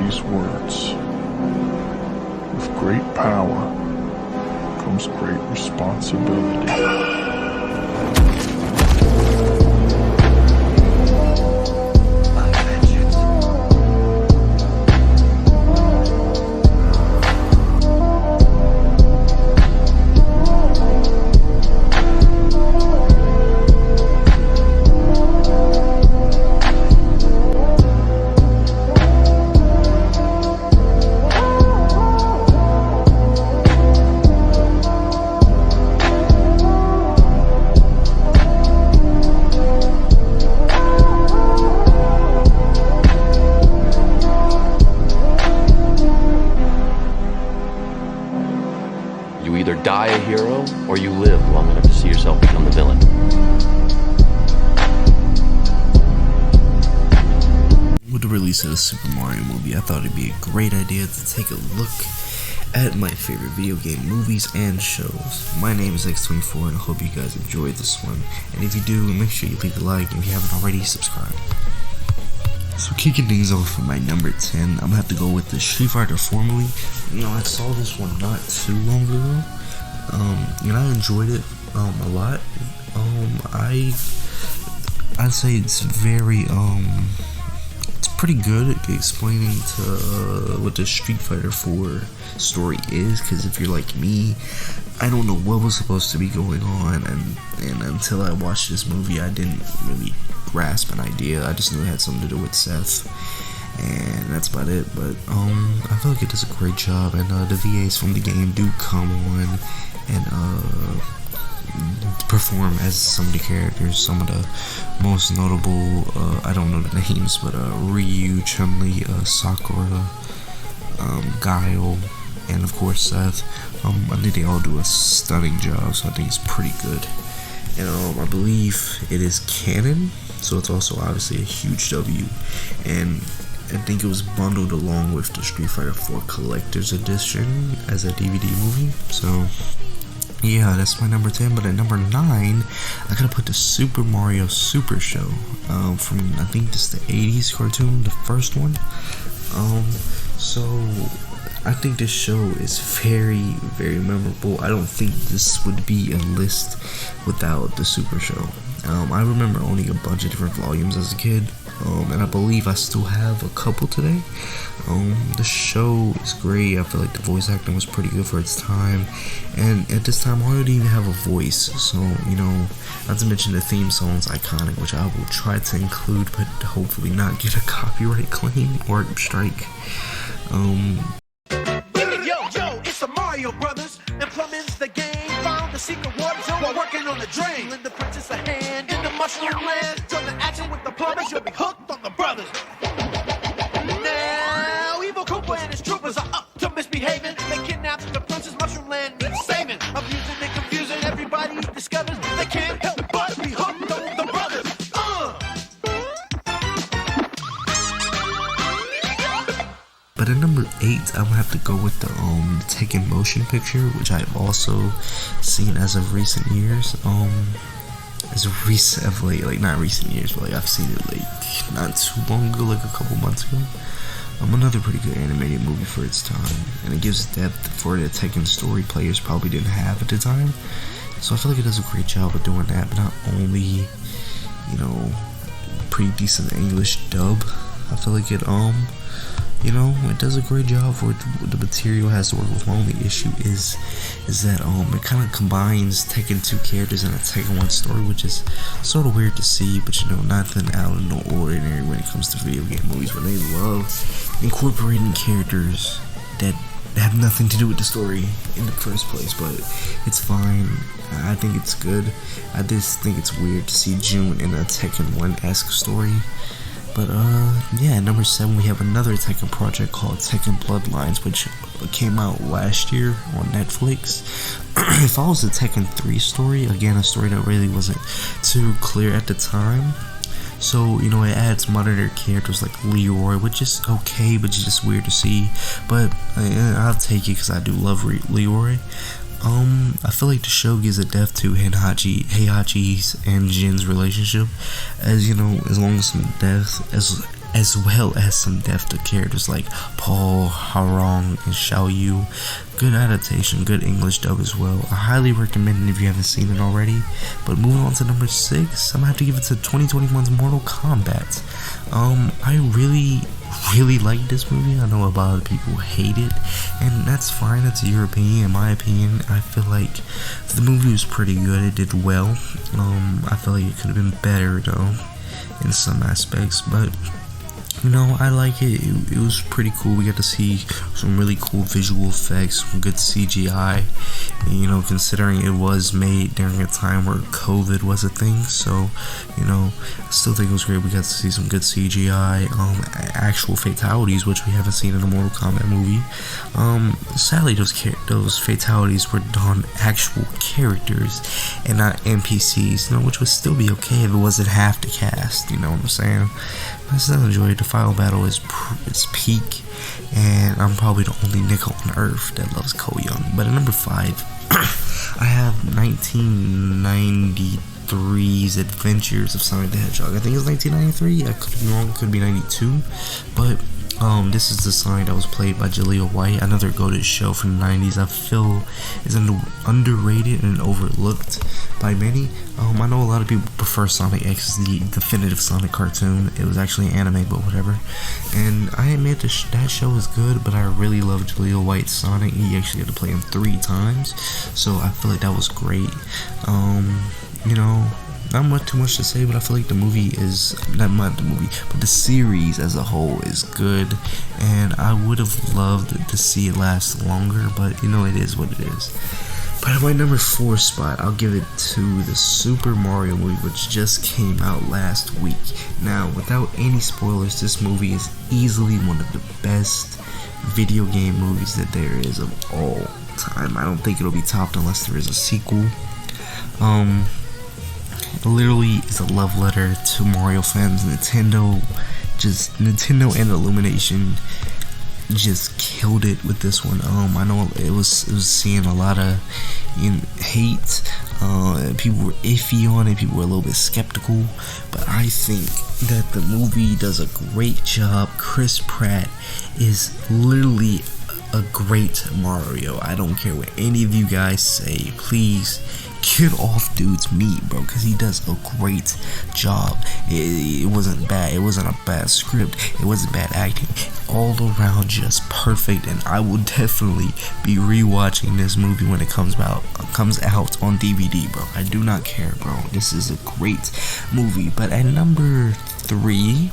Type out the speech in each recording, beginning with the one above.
these words. With great power comes great responsibility. You either die a hero, or you live long enough to see yourself become the villain. With the release of the Super Mario movie, I thought it'd be a great idea to take a look at my favorite video game movies and shows. My name is X24 and I hope you guys enjoyed this one. And if you do, make sure you leave a like, and if you haven't already, subscribe. So kicking things off for my number 10, I'm gonna have to go with the Street Fighter formerly. I saw this one not too long ago, and I enjoyed it a lot. I'd say it's very it's pretty good at explaining to what the Street Fighter 4 story is, because if you're like me, I don't know what was supposed to be going on, and until I watched this movie, I didn't really grasp an idea. I just knew it had something to do with Seth, and that's about it. But I feel like it does a great job, and the VAs from the game do come on and perform as some of the characters. Some of the most notable, I don't know the names, but Ryu, Chun-Li, Sakura, Guile, and of course Seth. I think they all do a stunning job, so I think it's pretty good. And I believe it is canon, so it's also obviously a huge W. And I think it was bundled along with the Street Fighter 4 Collector's Edition as a DVD movie. So yeah, that's my number 10. But at number 9, I gotta put the Super Mario Super Show from, I think this is the 80s cartoon, the first one. So I think this show is very, very memorable. I don't think this would be a list without the Super Show. I remember owning a bunch of different volumes as a kid, and I believe I still have a couple today. The show is great. I feel like the voice acting was pretty good for its time, and at this time Mario didn't even have a voice, so not to mention the theme song's iconic, which I will try to include, but hopefully not get a copyright claim or strike. Mario Brothers, and plumbing's the game. Found the secret water zone while working on the drain. Lend the princess a hand in the mushroom land. Join the action with the plumbers, you'll be hooked on the brothers. Now, Evil Koopa and his troopers are up to misbehaving. They kidnap the princess, mushroom land needs saving. Abusing and confusing, everybody discovers they can't help but be hooked on the brothers. But at number 8, I'm gonna have to go with the Tekken motion picture, which I've also seen as of recent years. Not recent years, but I've seen it not too long ago, like a couple months ago. Another pretty good animated movie for its time, and it gives depth for the Tekken story players probably didn't have at the time. So I feel like it does a great job of doing that, but not only, pretty decent English dub. I feel like it it does a great job for the material it has to work with. My only issue is that it kind of combines Tekken 2 characters in a Tekken 1 story, which is sort of weird to see, but nothing out of the ordinary when it comes to video game movies, where they love incorporating characters that have nothing to do with the story in the first place. But it's fine. I think it's good. I just think it's weird to see June in a Tekken 1-esque story. But yeah, at number 7 we have another Tekken project called Tekken Bloodlines, which came out last year on Netflix. It follows the Tekken 3 story, again a story that really wasn't too clear at the time. So, it adds modern characters like Leroy, which is okay, but it's just weird to see. But I'll take it because I do love Leroy. I feel like the show gives a depth to Heihachi's and Jin's relationship, as long as some depth as well as some depth to characters like Paul, Harong, and Xiao Yu. Good adaptation, good English dub as well. I highly recommend it if you haven't seen it already. But moving on to number 6, I'm gonna have to give it to 2021's Mortal Kombat. I really like this movie. I know a lot of people hate it, and that's fine. That's your opinion. In my opinion, I feel like the movie was pretty good. It did well. I feel like it could have been better though in some aspects, but you know, I like it. It was pretty cool. We got to see some really cool visual effects, some good CGI. You know, considering it was made during a time where COVID was a thing, so you know, I still think it was great. We got to see some good CGI, actual fatalities, which we haven't seen in a Mortal Kombat movie. Sadly, those fatalities were done actual characters and not NPCs. You know, which would still be okay if it wasn't half the cast. You know what I'm saying? I still enjoy it. The final battle is its peak, and I'm probably the only nickel on earth that loves Cole Young. But at number 5, I have 1993's Adventures of Sonic the Hedgehog. I think it's 1993. I could be wrong. It could be 92. But this is the Sonic that was played by Jaleel White, another goated show from the 90s. I feel is underrated and overlooked by many. I know a lot of people prefer Sonic X, the definitive Sonic cartoon. It was actually anime, but whatever. And I admit that show is good, but I really love Jaleel White's Sonic. He actually had to play him 3 times, so I feel like that was great. You know, not too much to say, but I feel like the movie is not the movie, but the series as a whole is good, and I would have loved to see it last longer, but you know, it is what it is. But at my number 4 spot, I'll give it to the Super Mario movie, which just came out last week. Now, without any spoilers, this movie is easily one of the best video game movies that there is of all time. I don't think it'll be topped unless there is a sequel. Literally is a love letter to Mario fans. Nintendo and Illumination just killed it with this one. I know it was seeing a lot of hate. People were iffy on it. People were a little bit skeptical, but I think that the movie does a great job. Chris Pratt is literally a great Mario. I don't care what any of you guys say. Please get off dude's meat, bro, because he does a great job. It wasn't bad. It wasn't a bad script. It wasn't bad acting. All around just perfect, and I will definitely be rewatching this movie when it comes out on DVD, bro. I do not care, bro. This is a great movie. But at number 3,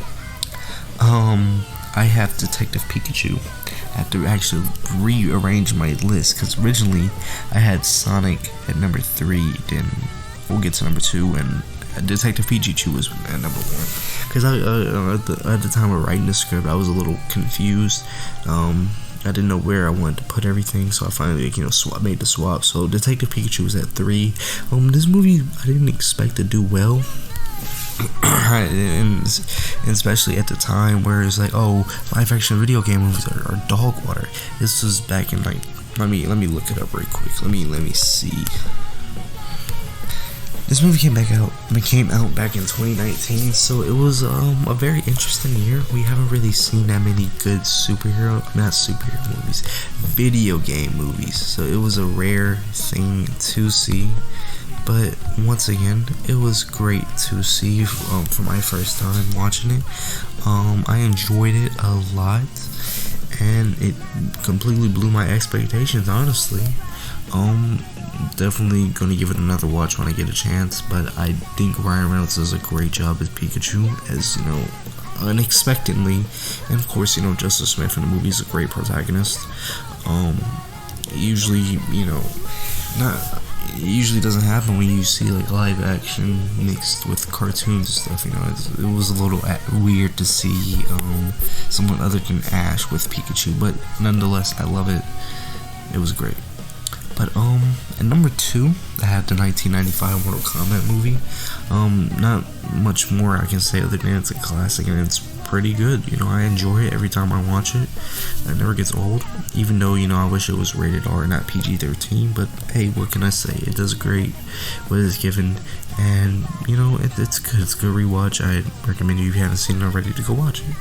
I have Detective Pikachu. I have to actually rearrange my list, because originally I had Sonic at number 3, then we'll get to number 2, and Detective Pikachu was at number 1. Because at the time of writing the script, I was a little confused. I didn't know where I wanted to put everything, so I finally made the swap. So Detective Pikachu was at 3. This movie I didn't expect to do well. and especially at the time where it's like, oh, live action video game movies are dog water. This was back in like, let me look it up real quick. Let me see. This movie came out back in 2019, so it was a very interesting year. We haven't really seen that many good video game movies. So it was a rare thing to see. But once again, it was great to see for my first time watching it. I enjoyed it a lot, and it completely blew my expectations, honestly. Definitely gonna give it another watch when I get a chance, but I think Ryan Reynolds does a great job as Pikachu, as unexpectedly, and of course, Justice Smith in the movie is a great protagonist. It usually doesn't happen when you see like live action mixed with cartoons and stuff. It was a little weird to see someone other than Ash with Pikachu, but nonetheless, I love it. It was great. But at number 2, I have the 1995 Mortal Kombat movie. Not much more I can say other than it's a classic and it's pretty good. You know, I enjoy it every time I watch it. It never gets old, even though, you know, I wish it was rated R, not PG-13. But hey, what can I say? It does great what it's given, and you know, it's good. It's a good rewatch. I recommend you if you haven't seen it already to go watch it.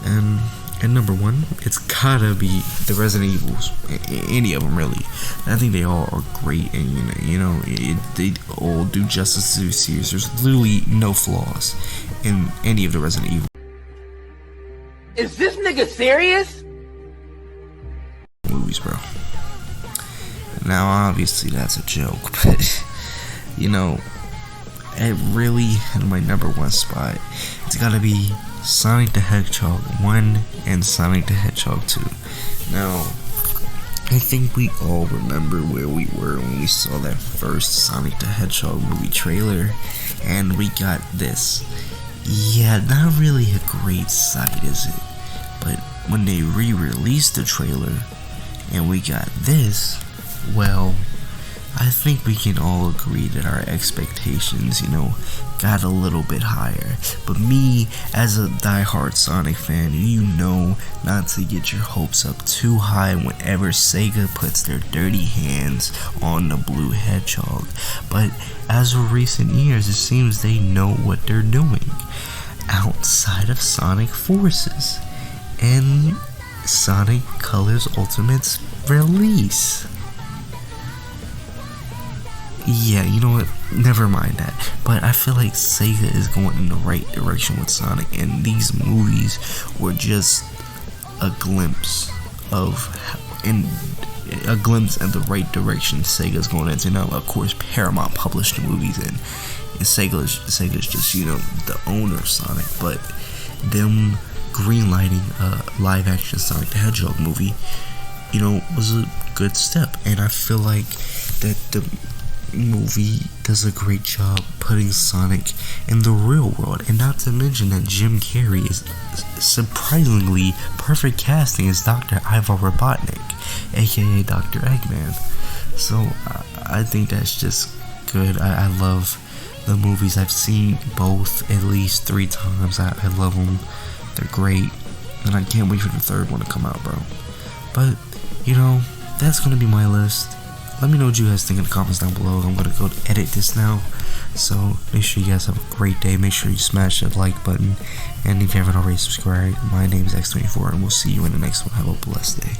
And at number 1, it's gotta be the Resident Evils. Any of them, really. I think they all are great, and they all do justice to the series. There's literally no flaws in any of the Resident Evil Is this nigga serious? movies, bro. Now, obviously, that's a joke, but you know, it really in my number 1 spot, it's gotta be Sonic the Hedgehog 1 and Sonic the Hedgehog 2. Now, I think we all remember where we were when we saw that first Sonic the Hedgehog movie trailer, and we got this. Yeah, not really a great sight, is it? But when they re-released the trailer, and we got this, well, I think we can all agree that our expectations, got a little bit higher. But me, as a diehard Sonic fan, you know not to get your hopes up too high whenever Sega puts their dirty hands on the blue hedgehog. But as of recent years, it seems they know what they're doing outside of Sonic Forces and Sonic Colors Ultimate's release. Yeah, you know what? Never mind that. But I feel like Sega is going in the right direction with Sonic, and these movies were just a glimpse in the right direction Sega's going into. Now, of course, Paramount published the movies, and Sega's just the owner of Sonic, but them greenlighting a live-action Sonic the Hedgehog movie, was a good step, and I feel like that the movie does a great job putting Sonic in the real world, and not to mention that Jim Carrey is surprisingly perfect casting as Dr. Ivar Robotnik, aka Dr. Eggman. So I think that's just good. I love the movies. I've seen both at least 3 times. I love them. They're great, and I can't wait for the 3rd one to come out, bro. But that's gonna be my list. Let me know what you guys think in the comments down below. I'm gonna go edit this now, so make sure you guys have a great day. Make sure you smash that like button, and if you haven't already subscribed, my name is X24, and we'll see you in the next one. Have a blessed day.